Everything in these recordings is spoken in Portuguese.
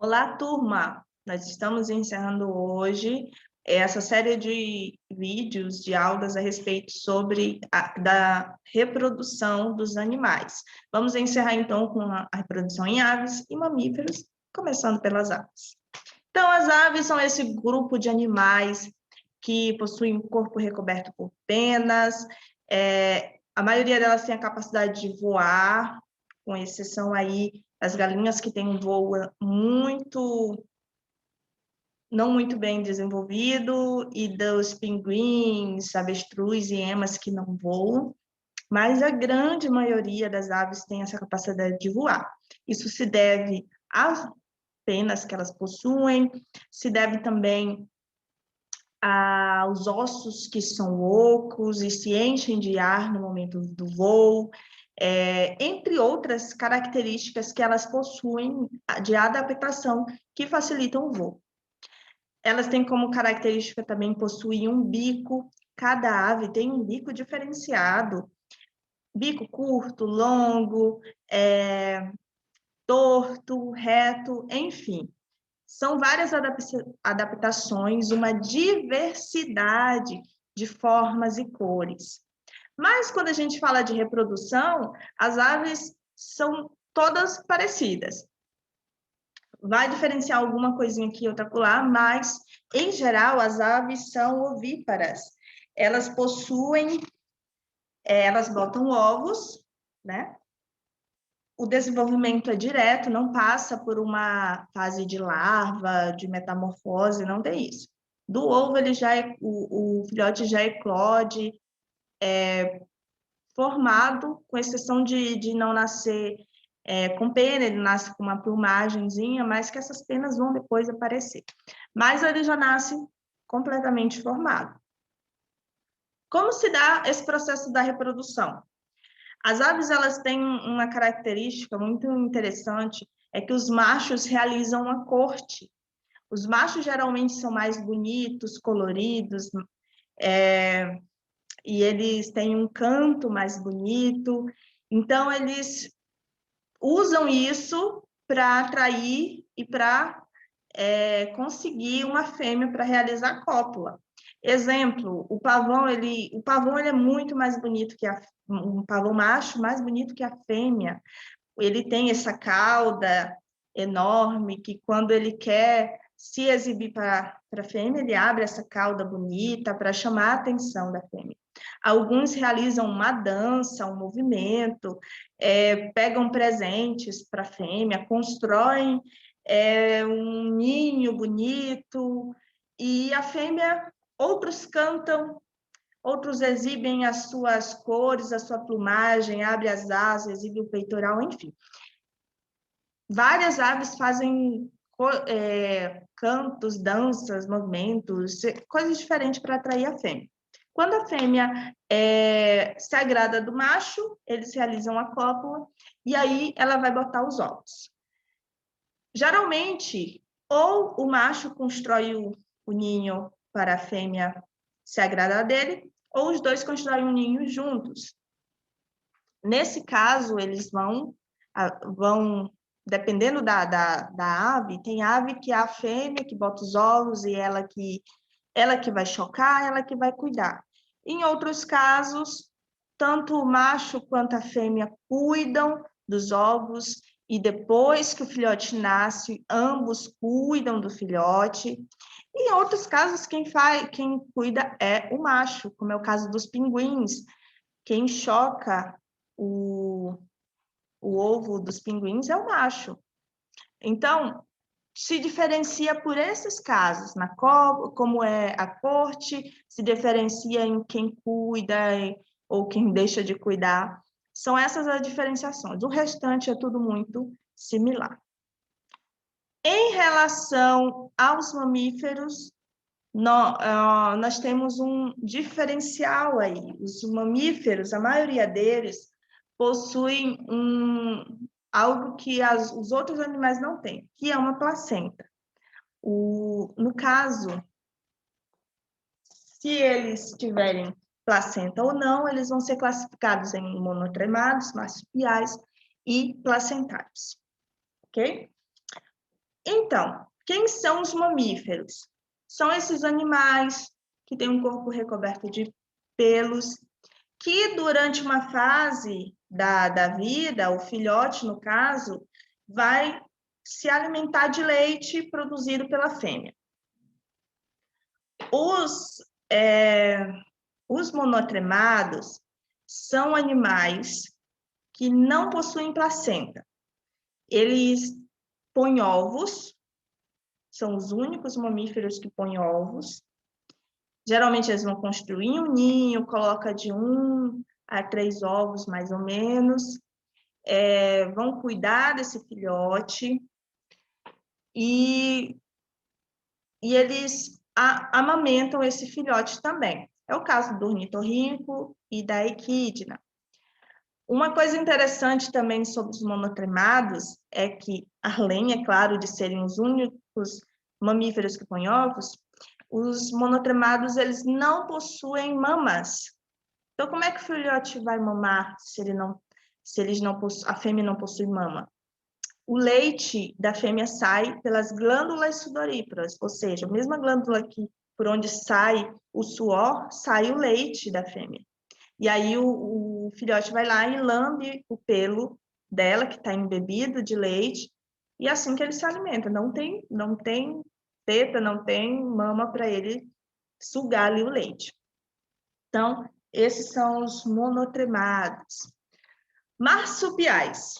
Olá, turma! Nós estamos encerrando hoje essa série de vídeos, de aulas a respeito sobre da reprodução dos animais. Vamos encerrar, então, com a reprodução em aves e mamíferos, começando pelas aves. Então, as aves são esse grupo de animais que possuem um corpo recoberto por penas, a maioria delas tem a capacidade de voar, com exceção aí das galinhas que têm um voo não muito bem desenvolvido, e dos pinguins, avestruz e emas que não voam, mas a grande maioria das aves tem essa capacidade de voar. Isso se deve às penas que elas possuem, se deve também aos ossos que são ocos e se enchem de ar no momento do voo, entre outras características que elas possuem de adaptação que facilitam o voo. Elas têm como característica também possuir um bico, cada ave tem um bico diferenciado, bico curto, longo, torto, reto, enfim. São várias adaptações, uma diversidade de formas e cores. Mas quando a gente fala de reprodução, as aves são todas parecidas. Vai diferenciar alguma coisinha aqui, outra lá, mas, em geral, as aves são ovíparas. Elas possuem, elas botam ovos, né? O desenvolvimento é direto, não passa por uma fase de larva, de metamorfose, não tem isso. Do ovo, ele já o filhote já eclode, formado, com exceção de não nascer com pena, ele nasce com uma plumagenzinha, mas que essas penas vão depois aparecer. Mas ele já nasce completamente formado. Como se dá esse processo da reprodução? As aves, elas têm uma característica muito interessante, é que os machos realizam a corte. Os machos geralmente são mais bonitos, coloridos, e eles têm um canto mais bonito, então eles usam isso para atrair e para conseguir uma fêmea para realizar a cópula. Exemplo, o pavão ele é muito mais bonito que um pavão macho, mais bonito que a fêmea. Ele tem essa cauda enorme que quando ele quer se exibir para a fêmea, ele abre essa cauda bonita para chamar a atenção da fêmea. Alguns realizam uma dança, um movimento, pegam presentes para a fêmea, constroem um ninho bonito, e a fêmea, outros cantam, outros exibem as suas cores, a sua plumagem, abre as asas, exibe o peitoral, enfim. Várias aves fazem cantos, danças, movimentos, coisas diferentes para atrair a fêmea. Quando a fêmea se agrada do macho, eles realizam a cópula, e aí ela vai botar os ovos. Geralmente, ou o macho constrói o ninho para a fêmea se agradar dele, ou os dois constroem um ninho juntos. Nesse caso, eles vão dependendo da ave, tem ave que é a fêmea que bota os ovos e ela que vai chocar, ela que vai cuidar. Em outros casos, tanto o macho quanto a fêmea cuidam dos ovos, e depois que o filhote nasce, ambos cuidam do filhote. E em outros casos, quem cuida é o macho, como é o caso dos pinguins. Quem choca o ovo dos pinguins é o macho. Então, se diferencia por esses casos, como é a corte, se diferencia em quem cuida ou quem deixa de cuidar. São essas as diferenciações. O restante é tudo muito similar. Em relação aos mamíferos, nós temos um diferencial aí. Os mamíferos, a maioria deles, possuem algo que os outros animais não têm, que é uma placenta. No caso, se eles tiverem placenta ou não, eles vão ser classificados em monotremados, marsupiais e placentários. Ok? Então, quem são os mamíferos? São esses animais que têm um corpo recoberto de pelos, que durante uma fase da vida, o filhote, no caso, vai se alimentar de leite produzido pela fêmea. Os monotremados são animais que não possuem placenta. Eles põem ovos, são os únicos mamíferos que põem ovos. Geralmente eles vão construir um ninho, coloca de 1 a 3 ovos, mais ou menos. Vão cuidar desse filhote e eles amamentam esse filhote também. É o caso do ornitorrinco e da equidna. Uma coisa interessante também sobre os monotremados é que, além, é claro, de serem os únicos mamíferos que põem ovos, os monotremados eles não possuem mamas. Então, como é que o filhote vai mamar se a fêmea não possui mama? O leite da fêmea sai pelas glândulas sudoríparas, ou seja, a mesma glândula que por onde sai o suor, sai o leite da fêmea. E aí o filhote vai lá e lambe o pelo dela, que está embebido de leite, e é assim que ele se alimenta. Não tem teta, não tem mama para ele sugar ali o leite. Então, esses são os monotremados. Marsupiais.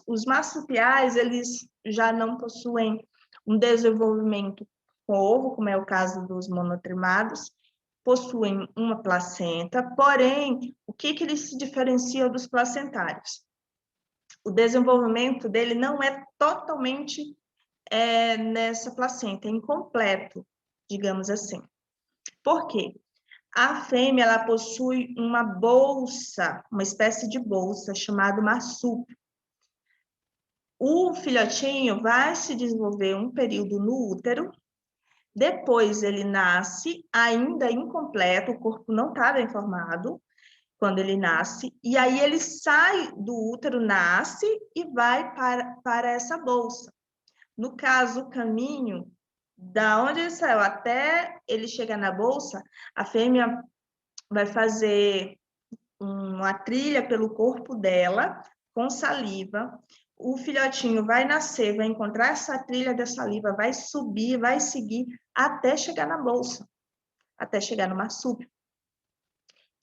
Os marsupiais, eles já não possuem um desenvolvimento com ovo, como é o caso dos monotremados, possuem uma placenta, porém, o que eles se diferenciam dos placentários? O desenvolvimento dele não é totalmente nessa placenta, é incompleto, digamos assim. Por quê? A fêmea ela possui uma bolsa, uma espécie de bolsa chamada marsúpio. O filhotinho vai se desenvolver um período no útero, depois ele nasce ainda incompleto, o corpo não está bem formado quando ele nasce, e aí ele sai do útero, nasce e vai para essa bolsa. No caso, o caminho da onde ele saiu até ele chegar na bolsa, a fêmea vai fazer uma trilha pelo corpo dela com saliva. O filhotinho vai nascer, vai encontrar essa trilha da saliva, vai subir, vai seguir até chegar na bolsa, até chegar no marsúpio.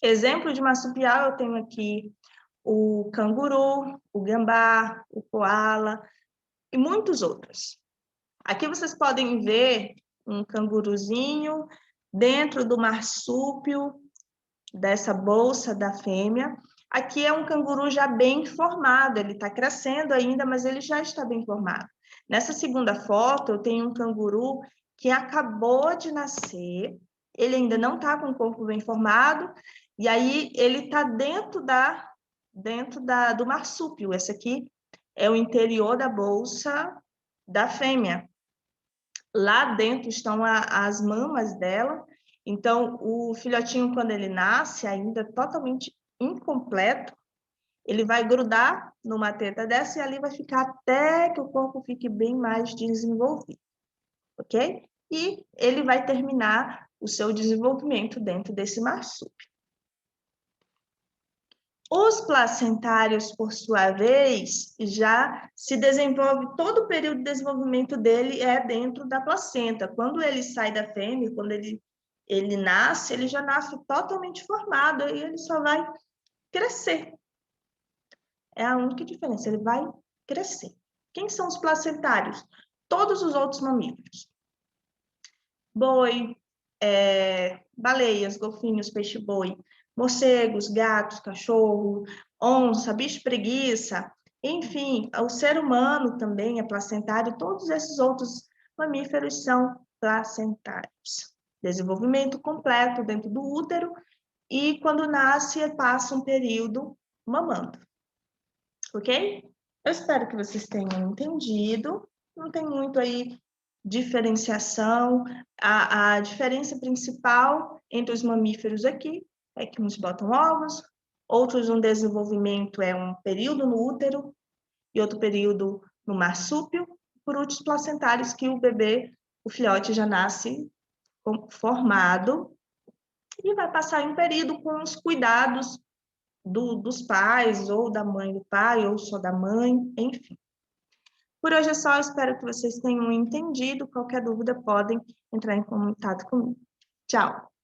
Exemplo de marsupial, eu tenho aqui o canguru, o gambá, o coala e muitos outros. Aqui vocês podem ver um canguruzinho dentro do marsúpio dessa bolsa da fêmea. Aqui é um canguru já bem formado, ele está crescendo ainda, mas ele já está bem formado. Nessa segunda foto, eu tenho um canguru que acabou de nascer, ele ainda não está com o corpo bem formado, e aí ele está dentro do marsúpio. Esse aqui é o interior da bolsa da fêmea. Lá dentro estão as mamas dela. Então, o filhotinho, quando ele nasce, ainda totalmente incompleto, ele vai grudar numa teta dessa e ali vai ficar até que o corpo fique bem mais desenvolvido, ok? E ele vai terminar o seu desenvolvimento dentro desse marsúpio. Os placentários, por sua vez, já se desenvolve, todo o período de desenvolvimento dele é dentro da placenta. Quando ele sai da fêmea, quando ele nasce, ele já nasce totalmente formado e ele só vai crescer. É a única diferença, ele vai crescer. Quem são os placentários? Todos os outros mamíferos. Boi, baleias, golfinhos, peixe-boi, morcegos, gatos, cachorro, onça, bicho-preguiça, enfim, o ser humano também é placentário, todos esses outros mamíferos são placentários. Desenvolvimento completo dentro do útero e quando nasce passa um período mamando. Ok? Eu espero que vocês tenham entendido. Não tem muito aí diferenciação. A diferença principal entre os mamíferos aqui é que uns botam ovos, outros um desenvolvimento é um período no útero e outro período no marsúpio. por úteros placentários, que o bebê, o filhote já nasce formado e vai passar um período com os cuidados dos pais, ou da mãe do pai, ou só da mãe, enfim. Por hoje é só, espero que vocês tenham entendido. Qualquer dúvida, podem entrar em contato comigo. Tchau!